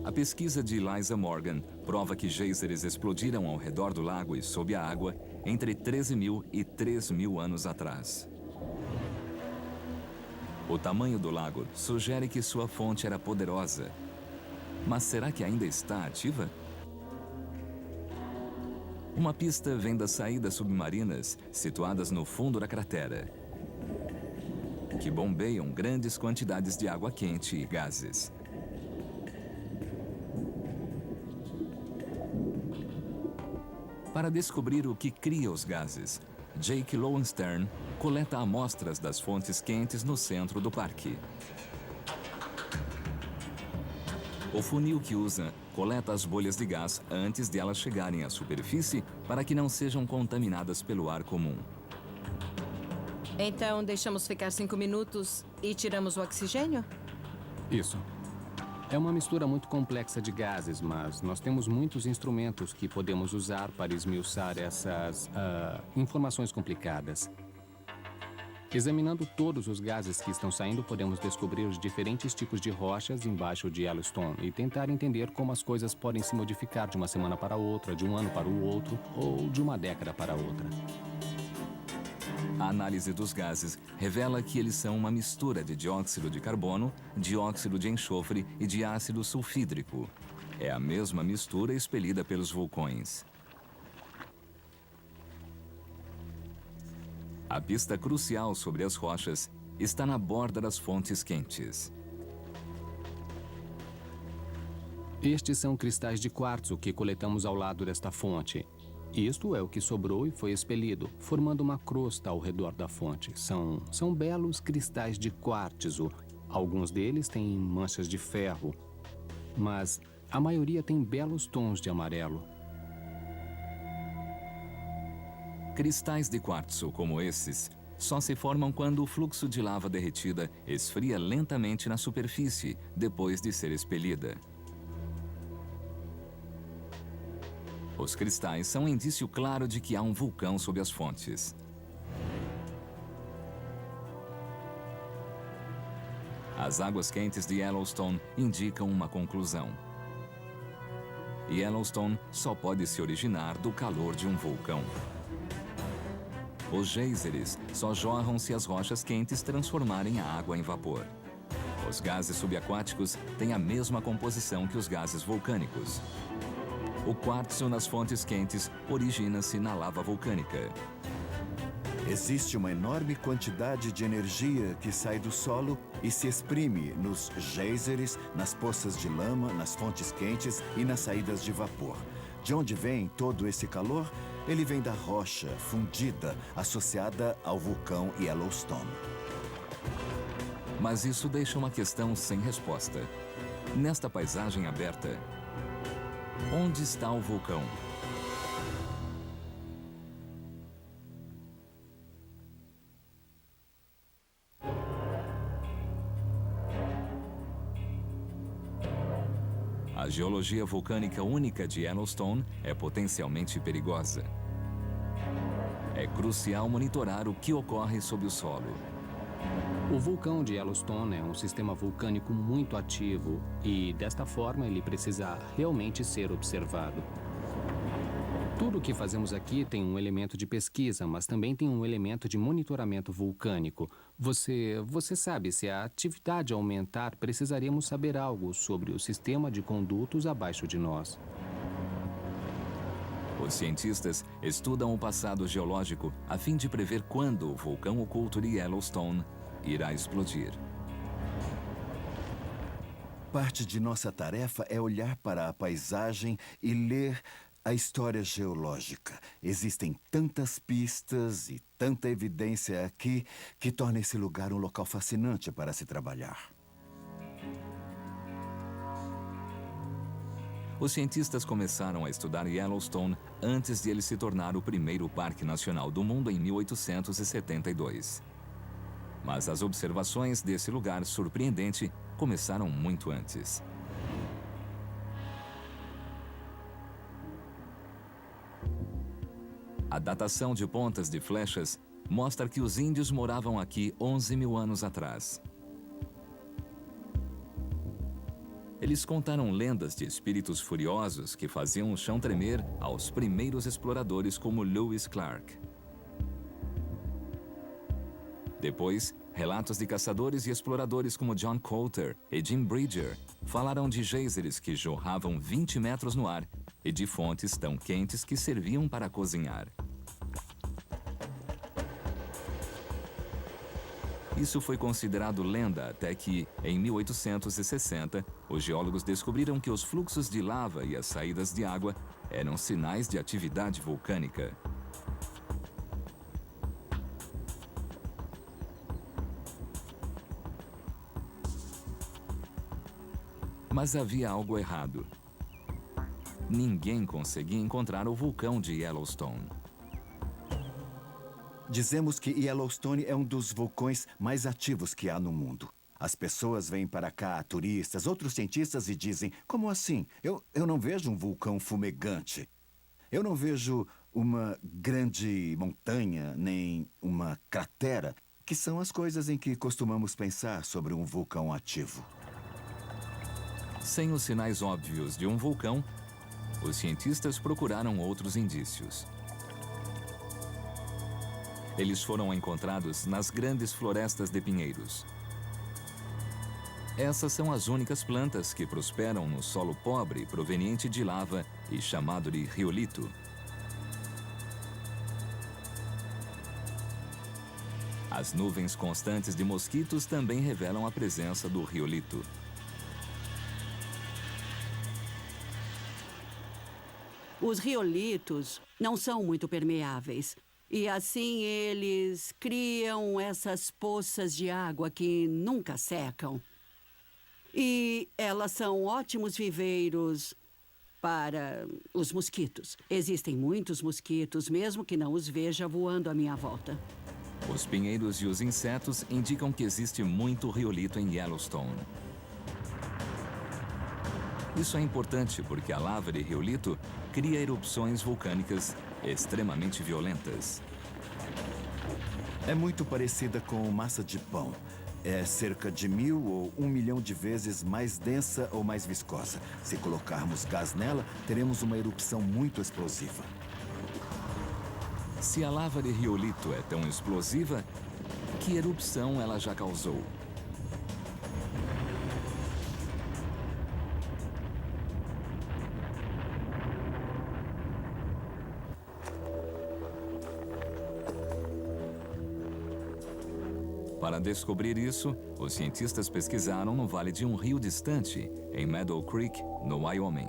Speaker 13: A pesquisa de Eliza Morgan prova que geysers explodiram ao redor do lago e sob a água entre 13.000 e 3.000 anos atrás. O tamanho do lago sugere que sua fonte era poderosa. Mas será que ainda está ativa? Uma pista vem das saídas submarinas situadas no fundo da cratera, que bombeiam grandes quantidades de água quente e gases. Para descobrir o que cria os gases, Jake Lowenstern coleta amostras das fontes quentes no centro do parque. O funil que usa coleta as bolhas de gás antes de elas chegarem à superfície para que não sejam contaminadas pelo ar comum.
Speaker 15: Então, deixamos ficar 5 minutos e tiramos o oxigênio?
Speaker 17: Isso. É uma mistura muito complexa de gases, mas nós temos muitos instrumentos que podemos usar para esmiuçar essas informações complicadas. Examinando todos os gases que estão saindo, podemos descobrir os diferentes tipos de rochas embaixo de Yellowstone e tentar entender como as coisas podem se modificar de uma semana para outra, de um ano para o outro ou de uma década para outra.
Speaker 13: A análise dos gases revela que eles são uma mistura de dióxido de carbono, dióxido de enxofre e de ácido sulfídrico. É a mesma mistura expelida pelos vulcões. A pista crucial sobre as rochas está na borda das fontes quentes.
Speaker 17: Estes são cristais de quartzo que coletamos ao lado desta fonte. Isto é o que sobrou e foi expelido, formando uma crosta ao redor da fonte. São belos cristais de quartzo. Alguns deles têm manchas de ferro, mas a maioria tem belos tons de amarelo.
Speaker 13: Cristais de quartzo como esses só se formam quando o fluxo de lava derretida esfria lentamente na superfície depois de ser expelida. Os cristais são um indício claro de que há um vulcão sob as fontes. As águas quentes de Yellowstone indicam uma conclusão. Yellowstone só pode se originar do calor de um vulcão. Os geysers só jorram se as rochas quentes transformarem a água em vapor. Os gases subaquáticos têm a mesma composição que os gases vulcânicos. O quartzo nas fontes quentes origina-se na lava vulcânica.
Speaker 14: Existe uma enorme quantidade de energia que sai do solo e se exprime nos geysers, nas poças de lama, nas fontes quentes e nas saídas de vapor. De onde vem todo esse calor? Ele vem da rocha fundida associada ao vulcão Yellowstone.
Speaker 13: Mas isso deixa uma questão sem resposta. Nesta paisagem aberta, onde está o vulcão? A geologia vulcânica única de Yellowstone é potencialmente perigosa. É crucial monitorar o que ocorre sob o solo.
Speaker 17: O vulcão de Yellowstone é um sistema vulcânico muito ativo e, desta forma, ele precisa realmente ser observado. Tudo o que fazemos aqui tem um elemento de pesquisa, mas também tem um elemento de monitoramento vulcânico. Você sabe, se a atividade aumentar, precisaremos saber algo sobre o sistema de condutos abaixo de nós.
Speaker 13: Os cientistas estudam o passado geológico a fim de prever quando o vulcão oculto de Yellowstone irá explodir.
Speaker 14: Parte de nossa tarefa é olhar para a paisagem e ler a história geológica. Existem tantas pistas e tanta evidência aqui que torna esse lugar um local fascinante para se trabalhar.
Speaker 13: Os cientistas começaram a estudar Yellowstone antes de ele se tornar o primeiro parque nacional do mundo em 1872. Mas as observações desse lugar surpreendente começaram muito antes. A datação de pontas de flechas mostra que os índios moravam aqui 11 mil anos atrás. Eles contaram lendas de espíritos furiosos que faziam o chão tremer aos primeiros exploradores como Lewis Clark. Depois, relatos de caçadores e exploradores como John Coulter e Jim Bridger falaram de geysers que jorravam 20 metros no ar e de fontes tão quentes que serviam para cozinhar. Isso foi considerado lenda até que, em 1860, os geólogos descobriram que os fluxos de lava e as saídas de água eram sinais de atividade vulcânica. Mas havia algo errado. Ninguém conseguia encontrar o vulcão de Yellowstone.
Speaker 14: Dizemos que Yellowstone é um dos vulcões mais ativos que há no mundo. As pessoas vêm para cá, turistas, outros cientistas, e dizem: como assim? Eu não vejo um vulcão fumegante. Eu não vejo uma grande montanha, nem uma cratera, que são as coisas em que costumamos pensar sobre um vulcão ativo.
Speaker 13: Sem os sinais óbvios de um vulcão, os cientistas procuraram outros indícios. Eles foram encontrados nas grandes florestas de pinheiros. Essas são as únicas plantas que prosperam no solo pobre proveniente de lava e chamado de riolito. As nuvens constantes de mosquitos também revelam a presença do riolito.
Speaker 7: Os riolitos não são muito permeáveis. E assim eles criam essas poças de água que nunca secam. E elas são ótimos viveiros para os mosquitos. Existem muitos mosquitos, mesmo que não os veja voando à minha volta.
Speaker 13: Os pinheiros e os insetos indicam que existe muito riolito em Yellowstone. Isso é importante porque a lava de riolito cria erupções vulcânicas extremamente violentas.
Speaker 14: É muito parecida com massa de pão. É cerca de 1000 ou 1 milhão de vezes mais densa ou mais viscosa. Se colocarmos gás nela, teremos uma erupção muito explosiva.
Speaker 13: Se a lava de riolito é tão explosiva, que erupção ela já causou? Para descobrir isso, os cientistas pesquisaram no vale de um rio distante, em Meadow Creek, no Wyoming.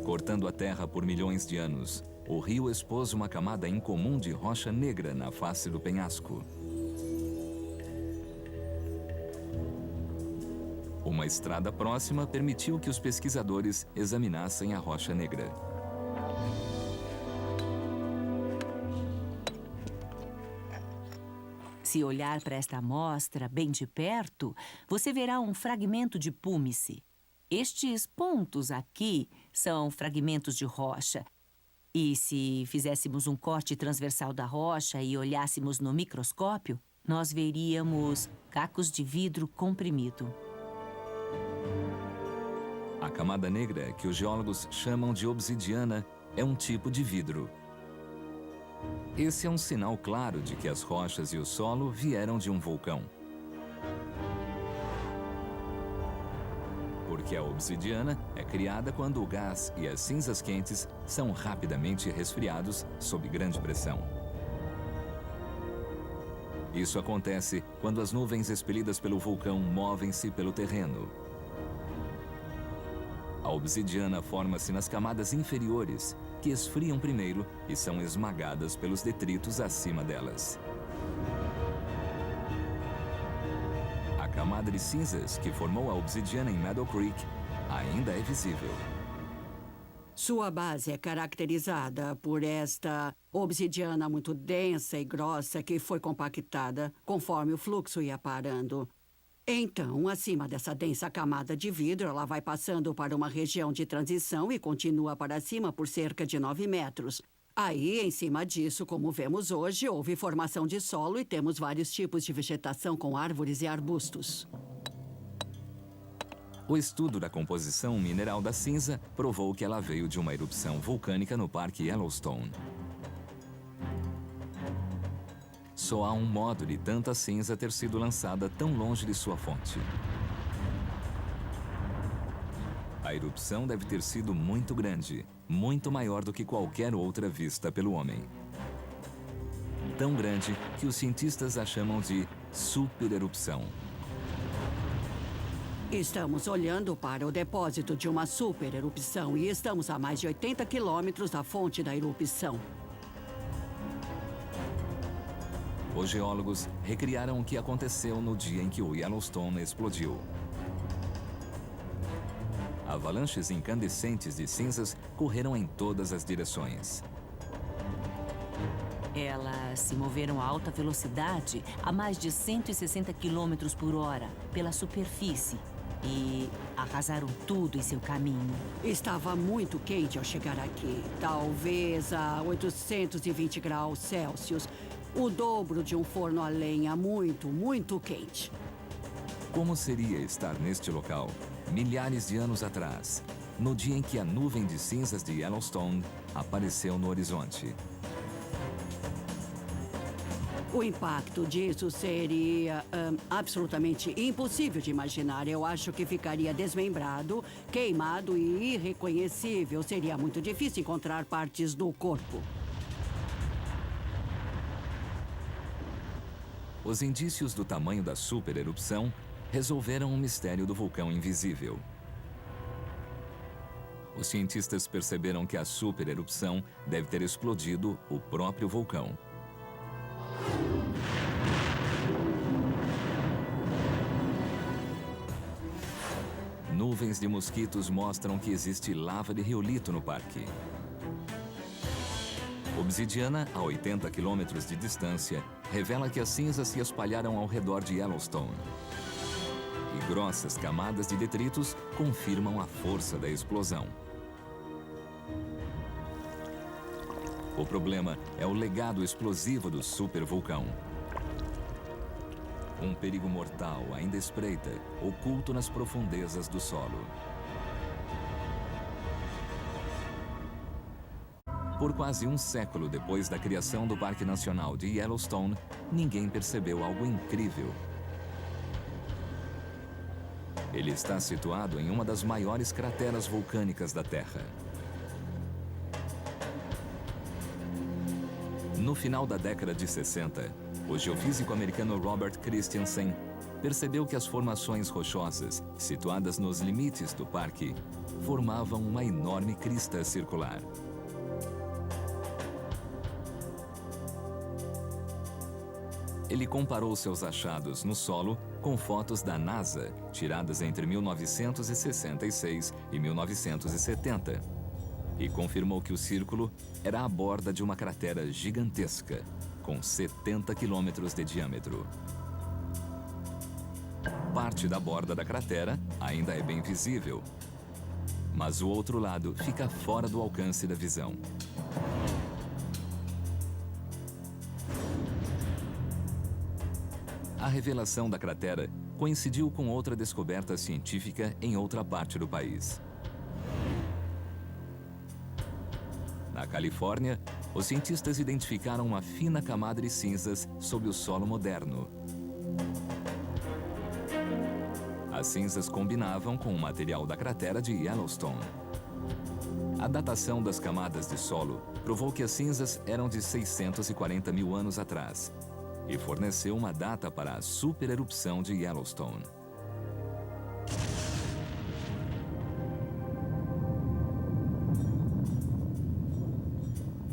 Speaker 13: Cortando a terra por milhões de anos, o rio expôs uma camada incomum de rocha negra na face do penhasco. Uma estrada próxima permitiu que os pesquisadores examinassem a rocha negra.
Speaker 18: Se olhar para esta amostra bem de perto, você verá um fragmento de púmice. Estes pontos aqui são fragmentos de rocha. E se fizéssemos um corte transversal da rocha e olhássemos no microscópio, nós veríamos cacos de vidro comprimido.
Speaker 13: A camada negra, que os geólogos chamam de obsidiana, é um tipo de vidro. Esse é um sinal claro de que as rochas e o solo vieram de um vulcão. Porque a obsidiana é criada quando o gás e as cinzas quentes são rapidamente resfriados sob grande pressão. Isso acontece quando as nuvens expelidas pelo vulcão movem-se pelo terreno. A obsidiana forma-se nas camadas inferiores, que esfriam primeiro e são esmagadas pelos detritos acima delas. A camada de cinzas que formou a obsidiana em Meadow Creek ainda é visível.
Speaker 7: Sua base é caracterizada por esta obsidiana muito densa e grossa que foi compactada conforme o fluxo ia parando. Então, acima dessa densa camada de vidro, ela vai passando para uma região de transição e continua para cima por cerca de 9 metros. Aí, em cima disso, como vemos hoje, houve formação de solo e temos vários tipos de vegetação com árvores e arbustos.
Speaker 13: O estudo da composição mineral da cinza provou que ela veio de uma erupção vulcânica no Parque Yellowstone. Só há um modo de tanta cinza ter sido lançada tão longe de sua fonte. A erupção deve ter sido muito grande, muito maior do que qualquer outra vista pelo homem. Tão grande que os cientistas a chamam de supererupção.
Speaker 7: Estamos olhando para o depósito de uma supererupção e estamos a mais de 80 quilômetros da fonte da erupção.
Speaker 13: Os geólogos recriaram o que aconteceu no dia em que o Yellowstone explodiu. Avalanches incandescentes de cinzas correram em todas as direções.
Speaker 18: Elas se moveram a alta velocidade a mais de 160 km por hora pela superfície e arrasaram tudo em seu caminho.
Speaker 7: Estava muito quente ao chegar aqui, talvez a 820 graus Celsius. O dobro de um forno a lenha muito, muito quente.
Speaker 13: Como seria estar neste local, milhares de anos atrás, no dia em que a nuvem de cinzas de Yellowstone apareceu no horizonte?
Speaker 7: O impacto disso seria absolutamente impossível de imaginar. Eu acho que ficaria desmembrado, queimado e irreconhecível. Seria muito difícil encontrar partes do corpo.
Speaker 13: Os indícios do tamanho da supererupção resolveram o mistério do vulcão invisível. Os cientistas perceberam que a supererupção deve ter explodido o próprio vulcão. Nuvens de mosquitos mostram que existe lava de riolito no parque. Obsidiana, a 80 quilômetros de distância, revela que as cinzas se espalharam ao redor de Yellowstone. E grossas camadas de detritos confirmam a força da explosão. O problema é o legado explosivo do supervulcão. Um perigo mortal ainda espreita, oculto nas profundezas do solo. Por quase um século depois da criação do Parque Nacional de Yellowstone, ninguém percebeu algo incrível. Ele está situado em uma das maiores crateras vulcânicas da Terra. No final da década de 60, o geofísico americano Robert Christensen percebeu que as formações rochosas, situadas nos limites do parque, formavam uma enorme crista circular. Ele comparou seus achados no solo com fotos da NASA, tiradas entre 1966 e 1970, e confirmou que o círculo era a borda de uma cratera gigantesca, com 70 quilômetros de diâmetro. Parte da borda da cratera ainda é bem visível, mas o outro lado fica fora do alcance da visão. A revelação da cratera coincidiu com outra descoberta científica em outra parte do país. Na Califórnia, os cientistas identificaram uma fina camada de cinzas sob o solo moderno. As cinzas combinavam com o material da cratera de Yellowstone. A datação das camadas de solo provou que as cinzas eram de 640 mil anos atrás e forneceu uma data para a supererupção de Yellowstone.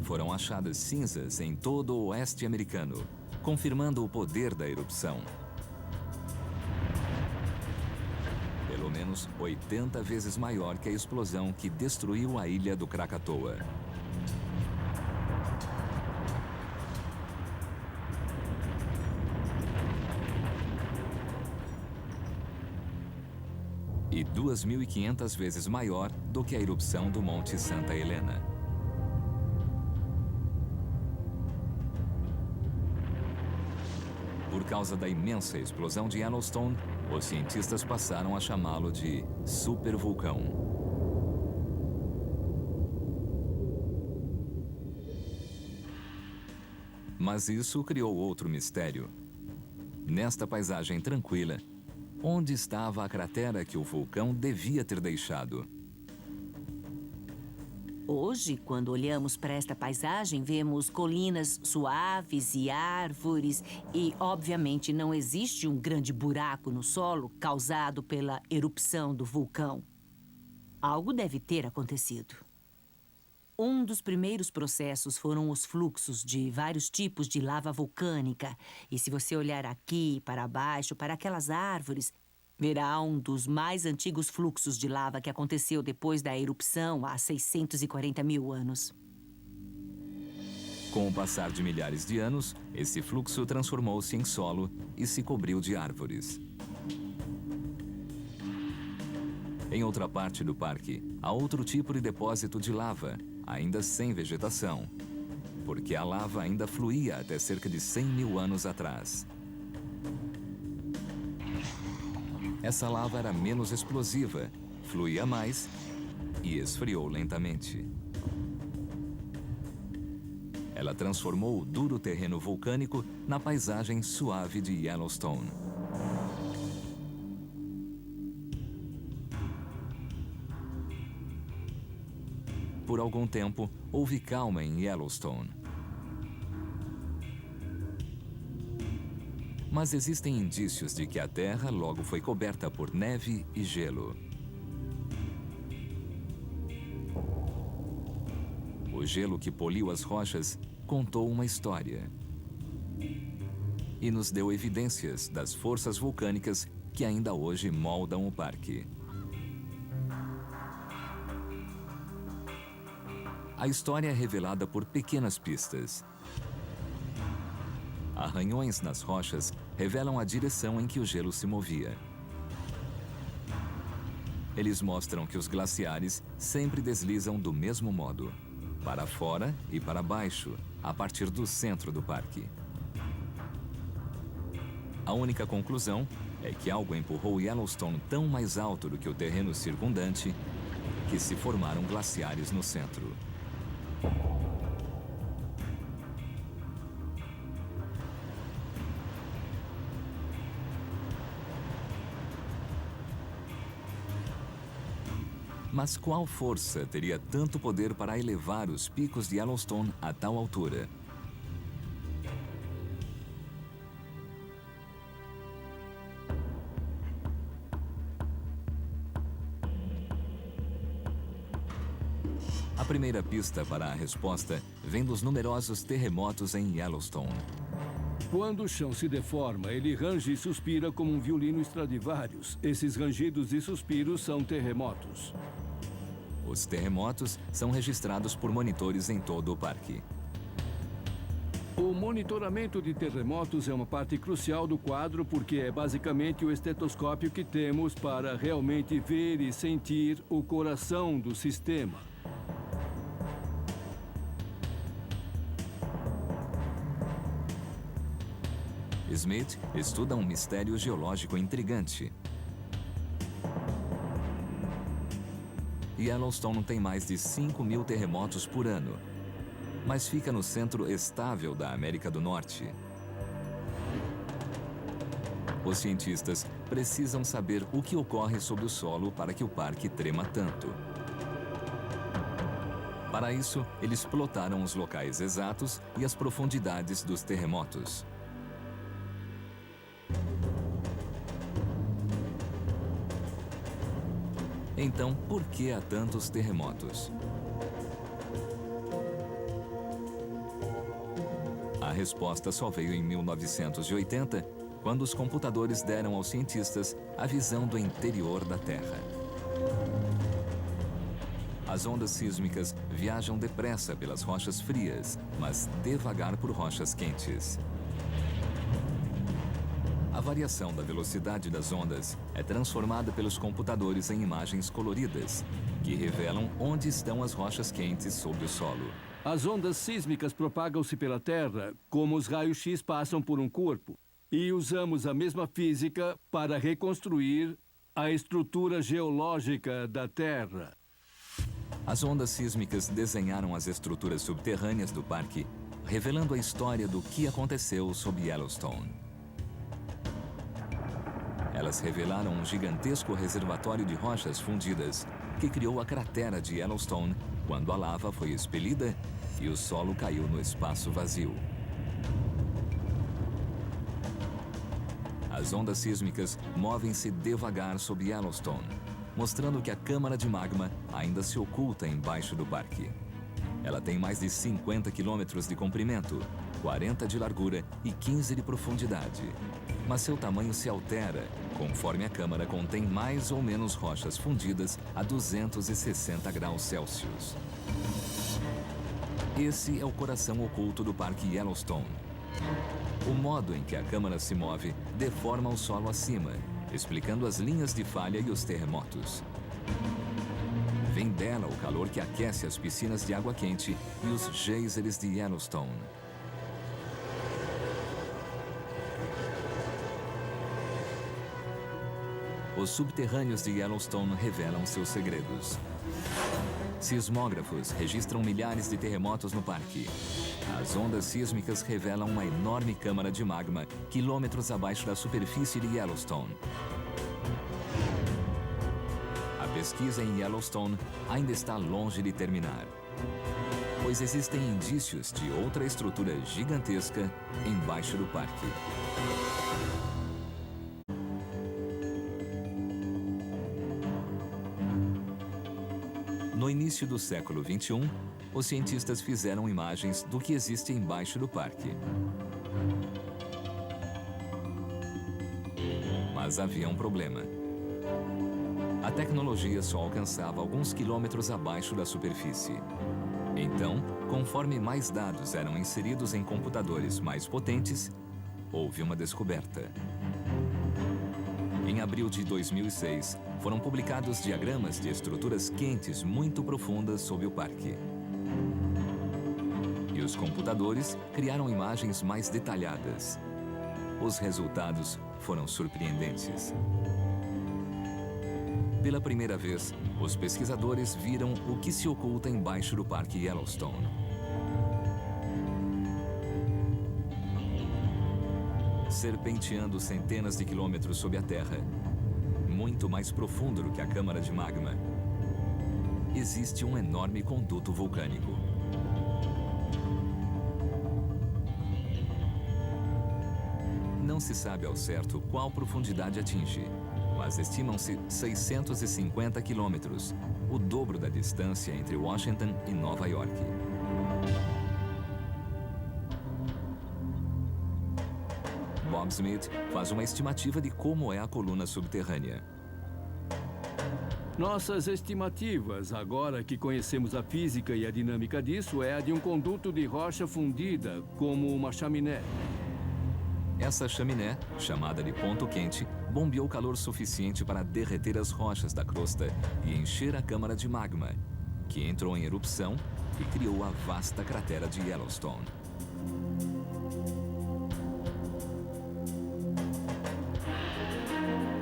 Speaker 13: Foram achadas cinzas em todo o oeste americano, confirmando o poder da erupção. Pelo menos 80 vezes maior que a explosão que destruiu a ilha do Krakatoa. e 2.500 vezes maior do que a erupção do Monte Santa Helena. Por causa da imensa explosão de Yellowstone, os cientistas passaram a chamá-lo de supervulcão. Mas isso criou outro mistério. Nesta paisagem tranquila, onde estava a cratera que o vulcão devia ter deixado?
Speaker 18: Hoje, quando olhamos para esta paisagem, vemos colinas suaves e árvores e, obviamente, não existe um grande buraco no solo causado pela erupção do vulcão. Algo deve ter acontecido. Um dos primeiros processos foram os fluxos de vários tipos de lava vulcânica. E se você olhar aqui, para baixo, para aquelas árvores, verá um dos mais antigos fluxos de lava que aconteceu depois da erupção há 640 mil anos.
Speaker 13: Com o passar de milhares de anos, esse fluxo transformou-se em solo e se cobriu de árvores. Em outra parte do parque, há outro tipo de depósito de lava, ainda sem vegetação, porque a lava ainda fluía até cerca de 100 mil anos atrás. Essa lava era menos explosiva, fluía mais e esfriou lentamente. Ela transformou o duro terreno vulcânico na paisagem suave de Yellowstone. Por algum tempo, houve calma em Yellowstone. Mas existem indícios de que a Terra logo foi coberta por neve e gelo. O gelo que poliu as rochas contou uma história e nos deu evidências das forças vulcânicas que ainda hoje moldam o parque. A história é revelada por pequenas pistas. Arranhões nas rochas revelam a direção em que o gelo se movia. Eles mostram que os glaciares sempre deslizam do mesmo modo, para fora e para baixo, a partir do centro do parque. A única conclusão é que algo empurrou Yellowstone tão mais alto do que o terreno circundante que se formaram glaciares no centro. Mas qual força teria tanto poder para elevar os picos de Yellowstone a tal altura? A primeira pista para a resposta vem dos numerosos terremotos em Yellowstone.
Speaker 19: Quando o chão se deforma, ele range e suspira como um violino Stradivarius. Esses rangidos e suspiros são terremotos.
Speaker 13: Os terremotos são registrados por monitores em todo o parque.
Speaker 19: O monitoramento de terremotos é uma parte crucial do quadro porque é basicamente o estetoscópio que temos para realmente ver e sentir o coração do sistema.
Speaker 13: Smith estuda um mistério geológico intrigante. Yellowstone tem mais de 5.000 terremotos por ano, mas fica no centro estável da América do Norte. Os cientistas precisam saber o que ocorre sob o solo para que o parque trema tanto. Para isso, eles plotaram os locais exatos e as profundidades dos terremotos. Então, por que há tantos terremotos? A resposta só veio em 1980, quando os computadores deram aos cientistas a visão do interior da Terra. As ondas sísmicas viajam depressa pelas rochas frias, mas devagar por rochas quentes. A variação da velocidade das ondas é transformada pelos computadores em imagens coloridas, que revelam onde estão as rochas quentes sob o solo.
Speaker 19: As ondas sísmicas propagam-se pela Terra como os raios-x passam por um corpo. E usamos a mesma física para reconstruir a estrutura geológica da Terra.
Speaker 13: As ondas sísmicas desenharam as estruturas subterrâneas do parque, revelando a história do que aconteceu sob Yellowstone. Elas revelaram um gigantesco reservatório de rochas fundidas que criou a cratera de Yellowstone quando a lava foi expelida e o solo caiu no espaço vazio. As ondas sísmicas movem-se devagar sob Yellowstone, mostrando que a câmara de magma ainda se oculta embaixo do parque. Ela tem mais de 50 quilômetros de comprimento, 40 de largura e 15 de profundidade. Mas seu tamanho se altera conforme a câmara contém mais ou menos rochas fundidas a 260 graus Celsius. Esse é o coração oculto do Parque Yellowstone. O modo em que a câmara se move deforma o solo acima, explicando as linhas de falha e os terremotos. Vem dela o calor que aquece as piscinas de água quente e os geysers de Yellowstone. Os subterrâneos de Yellowstone revelam seus segredos. Sismógrafos registram milhares de terremotos no parque. As ondas sísmicas revelam uma enorme câmara de magma quilômetros abaixo da superfície de Yellowstone. A pesquisa em Yellowstone ainda está longe de terminar, pois existem indícios de outra estrutura gigantesca embaixo do parque. No início do século XXI, os cientistas fizeram imagens do que existe embaixo do parque. Mas havia um problema. A tecnologia só alcançava alguns quilômetros abaixo da superfície. Então, conforme mais dados eram inseridos em computadores mais potentes, houve uma descoberta. Em abril de 2006, foram publicados diagramas de estruturas quentes muito profundas sob o parque. E os computadores criaram imagens mais detalhadas. Os resultados foram surpreendentes. Pela primeira vez, os pesquisadores viram o que se oculta embaixo do Parque Yellowstone. Serpenteando centenas de quilômetros sob a terra, muito mais profundo do que a câmara de magma, existe um enorme conduto vulcânico. Não se sabe ao certo qual profundidade atinge, mas estimam-se 650 quilômetros, o dobro da distância entre Washington e Nova York. Bob Smith faz uma estimativa de como é a coluna subterrânea.
Speaker 19: Nossas estimativas, agora que conhecemos a física e a dinâmica disso, é a de um conduto de rocha fundida, como uma chaminé.
Speaker 13: Essa chaminé, chamada de ponto quente, bombeou calor suficiente para derreter as rochas da crosta e encher a câmara de magma, que entrou em erupção e criou a vasta cratera de Yellowstone.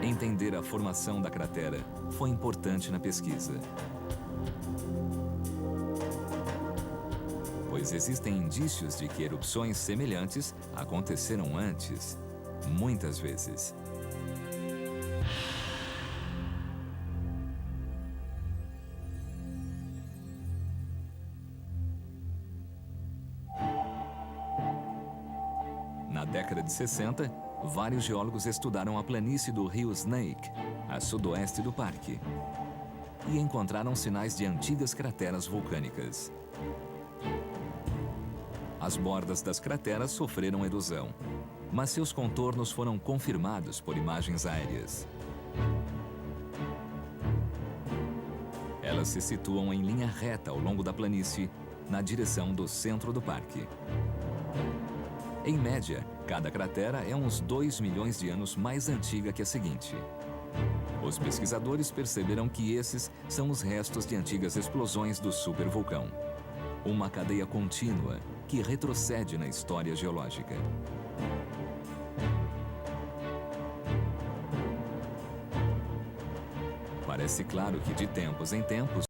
Speaker 13: Entender a formação da cratera foi importante na pesquisa, pois existem indícios de que erupções semelhantes aconteceram antes, muitas vezes. Na década de 60, vários geólogos estudaram a planície do rio Snake, a sudoeste do parque, e encontraram sinais de antigas crateras vulcânicas. As bordas das crateras sofreram erosão, mas seus contornos foram confirmados por imagens aéreas. Elas se situam em linha reta ao longo da planície, na direção do centro do parque. Em média, cada cratera é uns 2 milhões de anos mais antiga que a seguinte. Os pesquisadores perceberam que esses são os restos de antigas explosões do supervulcão. Uma cadeia contínua que retrocede na história geológica. Parece claro que, de tempos em tempos,